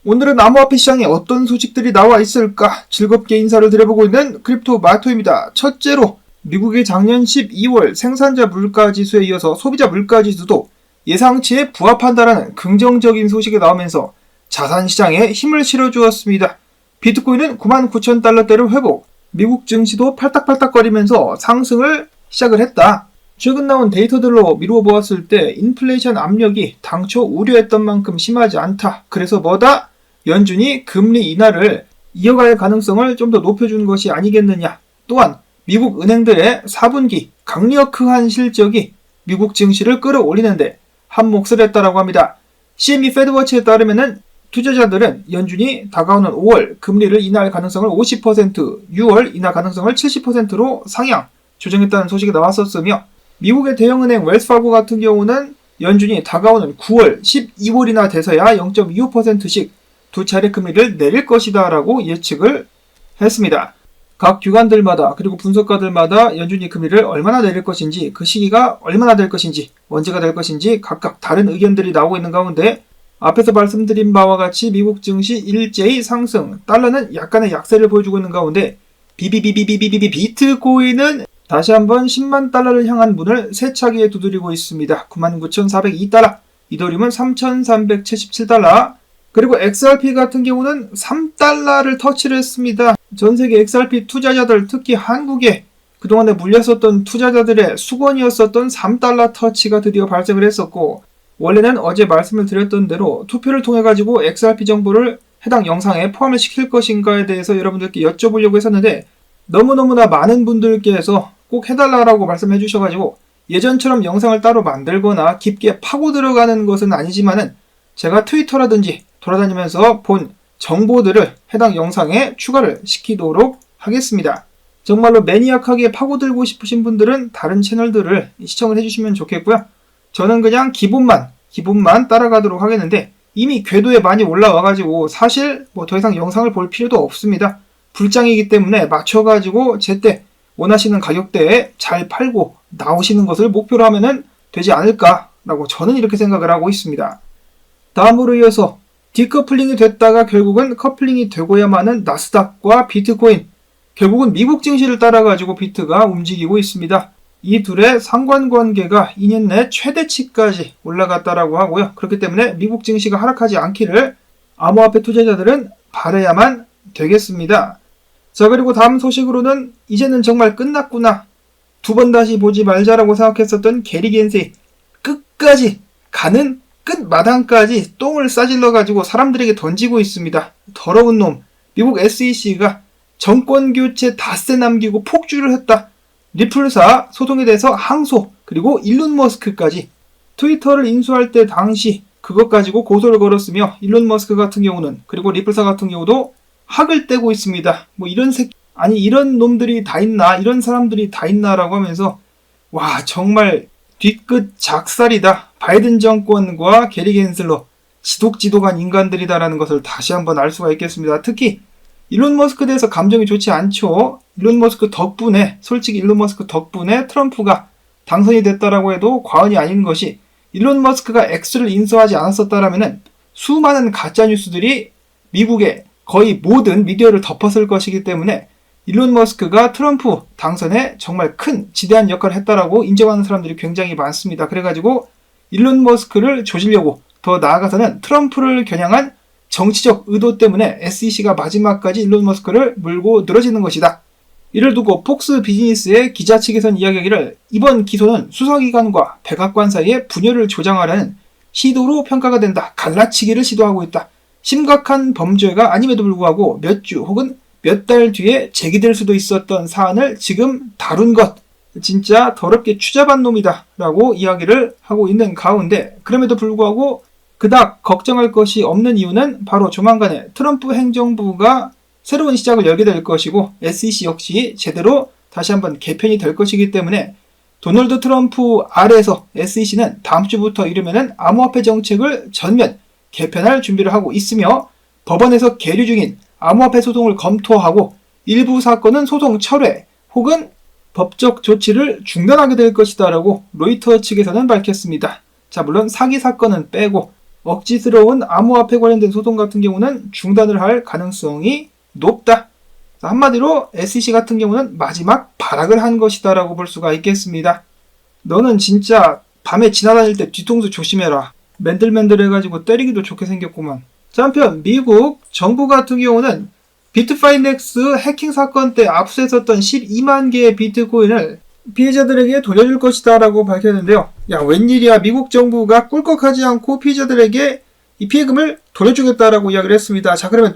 오늘은 암호화폐 시장에 어떤 소식들이 나와 있을까 즐겁게 인사를 드려보고 있는 크립토 마토입니다. 첫째로 미국의 작년 12월 생산자 물가지수에 이어서 소비자 물가지수도 예상치에 부합한다라는 긍정적인 소식이 나오면서 자산시장에 힘을 실어주었습니다. 비트코인은 99,000달러대를 회복, 미국 증시도 팔딱팔딱거리면서 상승을 시작을 했다. 최근 나온 데이터들로 미루어 보았을 때 인플레이션 압력이 당초 우려했던 만큼 심하지 않다. 그래서 뭐다? 연준이 금리 인하를 이어갈 가능성을 좀 더 높여주는 것이 아니겠느냐. 또한 미국 은행들의 4분기 강력한 실적이 미국 증시를 끌어올리는데 한 몫을 했다라고 합니다. CME 페드워치에 따르면은 투자자들은 연준이 다가오는 5월 금리를 인하할 가능성을 50%, 6월 인하 가능성을 70%로 상향 조정했다는 소식이 나왔었으며 미국의 대형은행 웰스파고 같은 경우는 연준이 다가오는 9월, 12월이나 돼서야 0.25%씩 두 차례 금리를 내릴 것이다 라고 예측을 했습니다. 각 기관들마다 그리고 분석가들마다 연준이 금리를 얼마나 내릴 것인지 그 시기가 얼마나 될 것인지 언제가 될 것인지 각각 다른 의견들이 나오고 있는 가운데 앞에서 말씀드린 바와 같이 미국 증시 일제히 상승, 달러는 약간의 약세를 보여주고 있는 가운데 비트코인은 다시 한번 10만 달러를 향한 문을 세차게 두드리고 있습니다. 99,402달러, 이더리움은 3,377달러, 그리고 XRP 같은 경우는 3달러를 터치를 했습니다. 전세계 XRP 투자자들, 특히 한국에 그동안에 물렸었던 투자자들의 수건이었었던 3달러 터치가 드디어 발생을 했었고, 원래는 어제 말씀을 드렸던 대로 투표를 통해 가지고 XRP 정보를 해당 영상에 포함을 시킬 것인가에 대해서 여러분들께 여쭤보려고 했었는데 너무너무나 많은 분들께서 꼭 해달라고 말씀해 주셔가지고 예전처럼 영상을 따로 만들거나 깊게 파고 들어가는 것은 아니지만은 제가 트위터라든지 돌아다니면서 본 정보들을 해당 영상에 추가를 시키도록 하겠습니다. 정말로 매니악하게 파고들고 싶으신 분들은 다른 채널들을 시청을 해주시면 좋겠고요. 저는 그냥 기본만 따라가도록 하겠는데 이미 궤도에 많이 올라와가지고 사실 뭐 더 이상 영상을 볼 필요도 없습니다. 불장이기 때문에 맞춰가지고 제때 원하시는 가격대에 잘 팔고 나오시는 것을 목표로 하면은 되지 않을까라고 저는 이렇게 생각을 하고 있습니다. 다음으로 이어서 디커플링이 됐다가 결국은 커플링이 되고야만은 나스닥과 비트코인, 결국은 미국 증시를 따라가지고 비트가 움직이고 있습니다. 이 둘의 상관관계가 2년 내 최대치까지 올라갔다라고 하고요. 그렇기 때문에 미국 증시가 하락하지 않기를 암호화폐 투자자들은 바라야만 되겠습니다. 자, 그리고 다음 소식으로는 이제는 정말 끝났구나, 두 번 다시 보지 말자라고 생각했었던 게리 겐세이 끝까지 가는 끝마당까지 똥을 싸질러가지고 사람들에게 던지고 있습니다. 더러운 놈. 미국 SEC가 정권교체 닷새 남기고 폭주를 했다. 리플사 소송에 대해서 항소, 그리고 일론 머스크까지 트위터를 인수할 때 당시 그것 가지고 고소를 걸었으며 일론 머스크 같은 경우는, 그리고 리플사 같은 경우도 학을 떼고 있습니다. 뭐 이런 아니 이런 놈들이 다 있나, 이런 사람들이 다 있나라고 하면서 와, 정말 뒤끝 작살이다. 바이든 정권과 게리 겐슬러 지독한 인간들이다라는 것을 다시 한번 알 수가 있겠습니다. 특히 일론 머스크에 대해서 감정이 좋지 않죠. 일론 머스크 덕분에, 솔직히 일론 머스크 덕분에 트럼프가 당선이 됐다라고 해도 과언이 아닌 것이, 일론 머스크가 X를 인수하지 않았었다라면은 수많은 가짜뉴스들이 미국의 거의 모든 미디어를 덮었을 것이기 때문에 일론 머스크가 트럼프 당선에 정말 큰 지대한 역할을 했다라고 인정하는 사람들이 굉장히 많습니다. 그래가지고 일론 머스크를 조지려고, 더 나아가서는 트럼프를 겨냥한 정치적 의도 때문에 SEC가 마지막까지 일론 머스크를 물고 늘어지는 것이다. 이를 두고 폭스 비즈니스의 기자 측에선 이야기하기를 이번 기소는 수사기관과 백악관 사이의 분열을 조장하려는 시도로 평가가 된다. 갈라치기를 시도하고 있다. 심각한 범죄가 아님에도 불구하고 몇 주 혹은 몇 달 뒤에 제기될 수도 있었던 사안을 지금 다룬 것, 진짜 더럽게 추잡한 놈이다 라고 이야기를 하고 있는 가운데, 그럼에도 불구하고 그닥 걱정할 것이 없는 이유는 바로 조만간에 트럼프 행정부가 새로운 시작을 열게 될 것이고 SEC 역시 제대로 다시 한번 개편이 될 것이기 때문에 도널드 트럼프 아래에서 SEC는 다음 주부터 이르면은 암호화폐 정책을 전면 개편할 준비를 하고 있으며 법원에서 계류 중인 암호화폐 소송을 검토하고 일부 사건은 소송 철회 혹은 법적 조치를 중단하게 될 것이다 라고 로이터 측에서는 밝혔습니다. 자, 물론 사기 사건은 빼고 억지스러운 암호화폐 관련된 소송 같은 경우는 중단을 할 가능성이 높다. 한마디로 SEC 같은 경우는 마지막 발악을 한 것이다 라고 볼 수가 있겠습니다. 너는 진짜 밤에 지나다닐 때 뒤통수 조심해라. 맨들맨들해가지고 때리기도 좋게 생겼구만. 자, 한편 미국 정부 같은 경우는 비트파이넥스 해킹 사건 때 압수했었던 12만 개의 비트코인을 피해자들에게 돌려줄 것이다 라고 밝혔는데요. 야, 웬일이야. 미국 정부가 꿀꺽하지 않고 피해자들에게 이 피해금을 돌려주겠다라고 이야기를 했습니다. 자, 그러면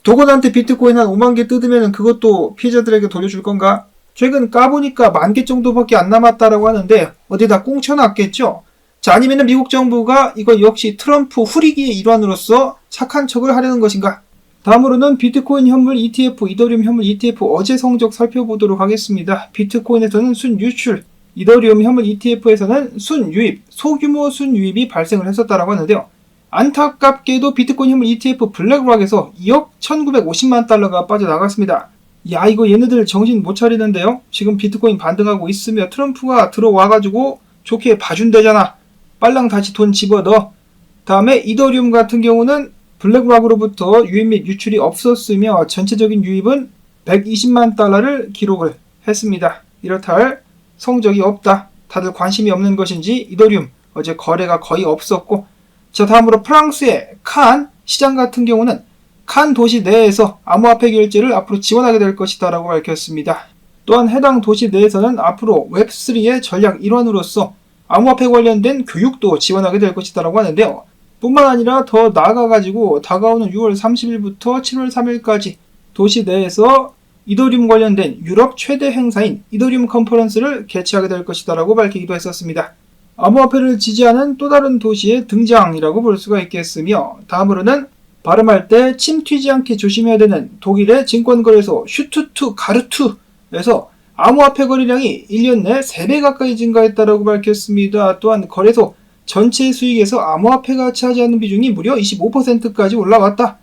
도건한테 비트코인 한 5만 개 뜯으면 그것도 피해자들에게 돌려줄 건가? 최근 까보니까 10,000개 정도밖에 안 남았다라고 하는데 어디다 꽁쳐놨겠죠? 자, 아니면은 미국 정부가 이거 역시 트럼프 후리기의 일환으로서 착한 척을 하려는 것인가? 다음으로는 비트코인 현물 ETF, 이더리움 현물 ETF 어제 성적 살펴보도록 하겠습니다. 비트코인에서는 순유출, 이더리움 현물 ETF에서는 순유입, 소규모 순유입이 발생을 했었다라고 하는데요. 안타깝게도 비트코인 현물 ETF 블랙락에서 2억 1950만 달러가 빠져나갔습니다. 야, 이거 얘네들 정신 못 차리는데요. 지금 비트코인 반등하고 있으며 트럼프가 들어와가지고 좋게 봐준대잖아. 빨랑 다시 돈 집어넣어. 다음에 이더리움 같은 경우는 블랙락으로부터 유입 및 유출이 없었으며 전체적인 유입은 120만 달러를 기록을 했습니다. 이렇다 할 성적이 없다. 다들 관심이 없는 것인지 이더리움 어제 거래가 거의 없었고, 자, 다음으로 프랑스의 칸 시장 같은 경우는 칸 도시 내에서 암호화폐 결제를 앞으로 지원하게 될 것이다 라고 밝혔습니다. 또한 해당 도시 내에서는 앞으로 웹3의 전략 일환으로서 암호화폐 관련된 교육도 지원하게 될 것이다 라고 하는데요. 뿐만 아니라 더 나아가가지고 다가오는 6월 30일부터 7월 3일까지 도시 내에서 이더리움 관련된 유럽 최대 행사인 이더리움 컨퍼런스를 개최하게 될 것이다 라고 밝히기도 했었습니다. 암호화폐를 지지하는 또 다른 도시의 등장이라고 볼 수가 있겠으며, 다음으로는 발음할 때 침 튀지 않게 조심해야 되는 독일의 증권거래소 슈투트가르트에서 암호화폐 거래량이 1년 내 3배 가까이 증가했다고 밝혔습니다. 또한 거래소 전체 수익에서 암호화폐가 차지하는 비중이 무려 25%까지 올라왔다.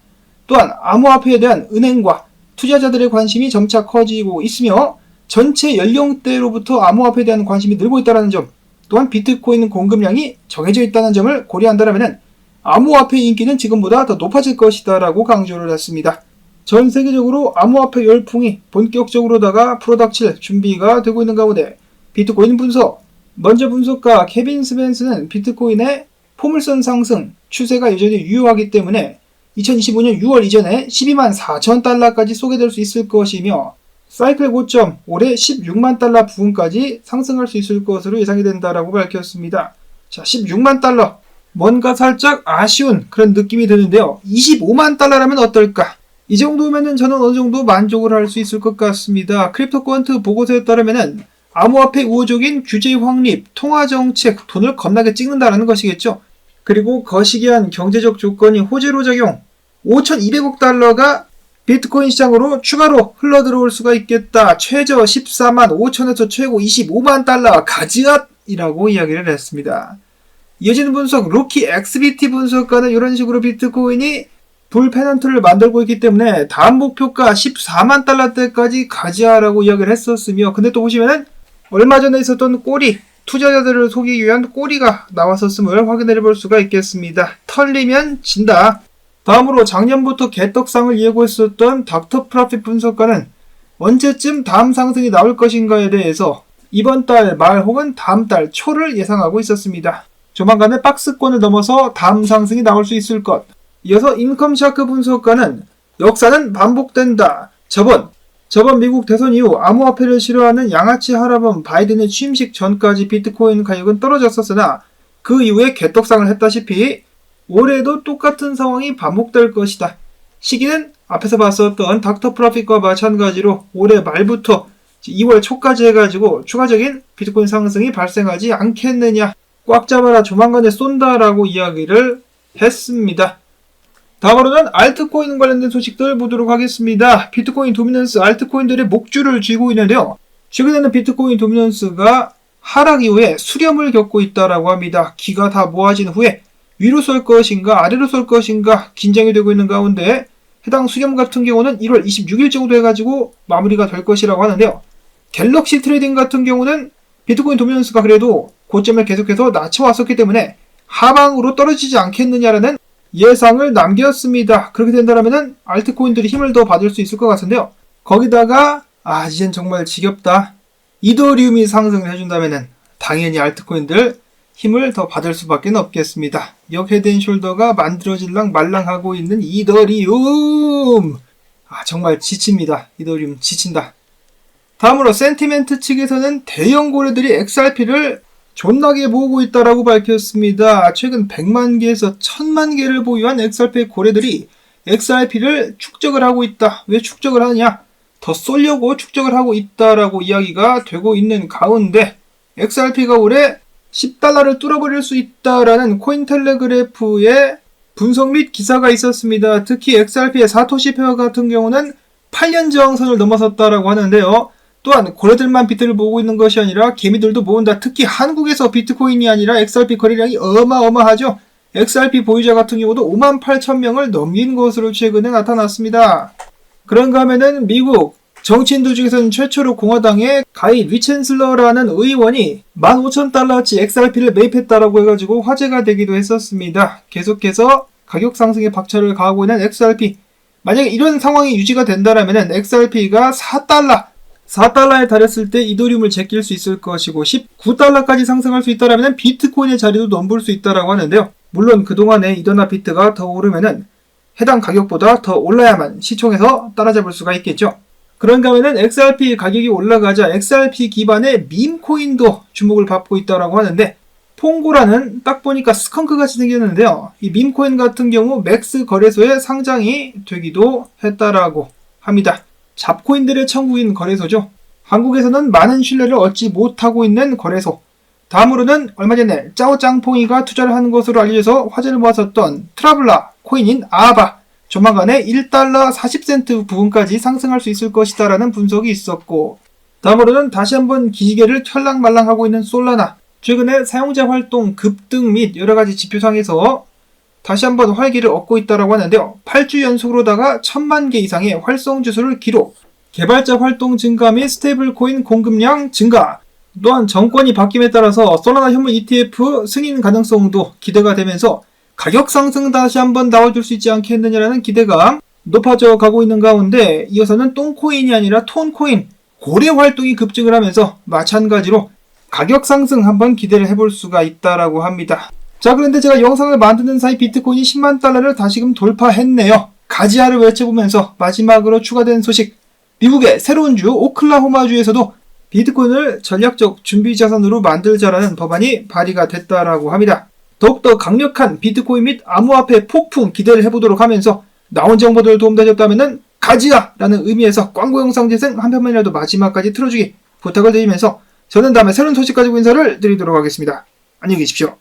또한 암호화폐에 대한 은행과 투자자들의 관심이 점차 커지고 있으며 전체 연령대로부터 암호화폐에 대한 관심이 늘고 있다는 점, 또한 비트코인 공급량이 정해져 있다는 점을 고려한다면 암호화폐 인기는 지금보다 더 높아질 것이다 라고 강조를 했습니다. 전 세계적으로 암호화폐 열풍이 본격적으로다가 프로닥칠 준비가 되고 있는 가운데 비트코인 분석. 먼저 분석가 케빈 스벤스는 비트코인의 포물선 상승 추세가 여전히 유효하기 때문에 2025년 6월 이전에 12만 4천 달러까지 쏘게될 수 있을 것이며 사이클 고점 올해 16만 달러 부근까지 상승할 수 있을 것으로 예상이 된다라고 밝혔습니다. 자, 16만 달러. 뭔가 살짝 아쉬운 그런 느낌이 드는데요. 25만 달러라면 어떨까? 이 정도면은 저는 어느 정도 만족을 할 수 있을 것 같습니다. 크립토쿼런트 보고서에 따르면은 암호화폐 우호적인 규제 확립, 통화 정책, 돈을 겁나게 찍는다는 것이겠죠. 그리고 거시기한 경제적 조건이 호재로 작용, 5,200억 달러가 비트코인 시장으로 추가로 흘러들어올 수가 있겠다. 최저 14만 5천에서 최고 25만 달러 가지앗이라고 이야기를 했습니다. 이어지는 분석, 루키 XBT 분석가는 이런 식으로 비트코인이 불 페넌트를 만들고 있기 때문에 다음 목표가 14만 달러대까지 가지하라고 이야기를 했었으며, 근데 또 보시면은 얼마 전에 있었던 꼬리, 투자자들을 속이기 위한 꼬리가 나왔었음을 확인해 볼 수가 있겠습니다. 털리면 진다. 다음으로 작년부터 개떡상을 예고했었던 닥터 프라핏 분석가는 언제쯤 다음 상승이 나올 것인가에 대해서 이번 달 말 혹은 다음 달 초를 예상하고 있었습니다. 조만간에 박스권을 넘어서 다음 상승이 나올 수 있을 것. 이어서 인컴샤크 분석가는 역사는 반복된다. 저번 미국 대선 이후 암호화폐를 싫어하는 양아치 할아범 바이든의 취임식 전까지 비트코인 가격은 떨어졌었으나 그 이후에 개떡상을 했다시피 올해도 똑같은 상황이 반복될 것이다. 시기는 앞에서 봤었던 닥터 프라핏과 마찬가지로 올해 말부터 2월 초까지 해가지고 추가적인 비트코인 상승이 발생하지 않겠느냐. 꽉 잡아라, 조만간에 쏜다라고 이야기를 했습니다. 다음으로는 알트코인 관련된 소식들 보도록 하겠습니다. 비트코인 도미넌스 알트코인들의 목줄을 쥐고 있는데요. 최근에는 비트코인 도미넌스가 하락 이후에 수렴을 겪고 있다라고 합니다. 기가 다 모아진 후에 위로 쏠 것인가 아래로 쏠 것인가 긴장이 되고 있는 가운데 해당 수렴 같은 경우는 1월 26일 정도 해가지고 마무리가 될 것이라고 하는데요. 갤럭시 트레이딩 같은 경우는 비트코인 도미넌스가 그래도 고점을 계속해서 낮춰왔었기 때문에 하방으로 떨어지지 않겠느냐라는 예상을 남겼습니다. 그렇게 된다면 알트코인들이 힘을 더 받을 수 있을 것 같은데요. 거기다가 이젠 정말 지겹다. 이더리움이 상승을 해준다면 당연히 알트코인들 힘을 더 받을 수밖에 없겠습니다. 역 헤드앤숄더가 만들어질랑 말랑하고 있는 이더리움. 정말 지칩니다. 이더리움 지친다. 다음으로 센티멘트 측에서는 대형 고래들이 XRP를 존나게 모으고 있다라고 밝혔습니다. 최근 100만 개에서 1000만 개를 보유한 XRP 고래들이 XRP를 축적을 하고 있다. 왜 축적을 하느냐? 더 쏠려고 축적을 하고 있다라고 이야기가 되고 있는 가운데 XRP가 올해 10달러를 뚫어버릴 수 있다라는 코인텔레그래프의 분석 및 기사가 있었습니다. 특히 XRP의 사토시 페어 같은 경우는 8년 저항선을 넘어섰다라고 하는데요. 또한 고래들만 비트를 모으고 있는 것이 아니라 개미들도 모은다. 특히 한국에서 비트코인이 아니라 XRP 거래량이 어마어마하죠. XRP 보유자 같은 경우도 58,000명을 넘긴 것으로 최근에 나타났습니다. 그런가 하면은 미국 정치인들 중에서는 최초로 공화당의 가이 리첸슬러라는 의원이 15,000달러어치 XRP를 매입했다라고 해가지고 화제가 되기도 했었습니다. 계속해서 가격 상승에 박차를 가하고 있는 XRP. 만약에 이런 상황이 유지가 된다면 XRP가 4달러에 달했을 때 이더리움을 제낄 수 있을 것이고 19달러까지 상승할 수 있다면 비트코인의 자리도 넘볼 수 있다라고 하는데요. 물론 그동안에 이더나 비트가 더 오르면은 해당 가격보다 더 올라야만 시총에서 따라잡을 수가 있겠죠. 그런가 하면은 XRP 가격이 올라가자 XRP 기반의 밈코인도 주목을 받고 있다라고 하는데 퐁고라는 딱 보니까 스컹크 같이 생겼는데요. 이 밈코인 같은 경우 맥스 거래소에 상장이 되기도 했다라고 합니다. 잡코인들의 천국인 거래소죠. 한국에서는 많은 신뢰를 얻지 못하고 있는 거래소. 다음으로는 얼마 전에 짜오짱퐁이가 투자를 한 것으로 알려져서 화제를 모았었던 트라블라 코인인 아바. 조만간에 1달러 40센트 부분까지 상승할 수 있을 것이다 라는 분석이 있었고, 다음으로는 다시 한번 기계를 켤랑말랑하고 있는 솔라나. 최근에 사용자 활동 급등 및 여러가지 지표상에서 다시 한번 활기를 얻고 있다고 하는데요. 8주 연속으로다가 1000만 개 이상의 활성 주수를 기록, 개발자 활동 증가 및 스테이블 코인 공급량 증가, 또한 정권이 바뀜에 따라서 솔라나 현물 ETF 승인 가능성도 기대가 되면서 가격 상승 다시 한번 나와줄 수 있지 않겠느냐라는 기대감 높아져 가고 있는 가운데, 이어서는 똥코인이 아니라 톤코인, 고래 활동이 급증을 하면서 마찬가지로 가격 상승 한번 기대를 해볼 수가 있다라고 합니다. 자, 그런데 제가 영상을 만드는 사이 비트코인이 10만 달러를 다시금 돌파했네요. 가지아를 외쳐보면서 마지막으로 추가된 소식, 미국의 새로운 주 오클라호마주에서도 비트코인을 전략적 준비 자산으로 만들자라는 법안이 발의가 됐다라고 합니다. 더욱더 강력한 비트코인 및 암호화폐 폭풍 기대를 해보도록 하면서 나온 정보들 도움되셨다면 가지야라는 의미에서 광고 영상 재생 한 편만이라도 마지막까지 틀어주기 부탁을 드리면서 저는 다음에 새로운 소식 가지고 인사를 드리도록 하겠습니다. 안녕히 계십시오.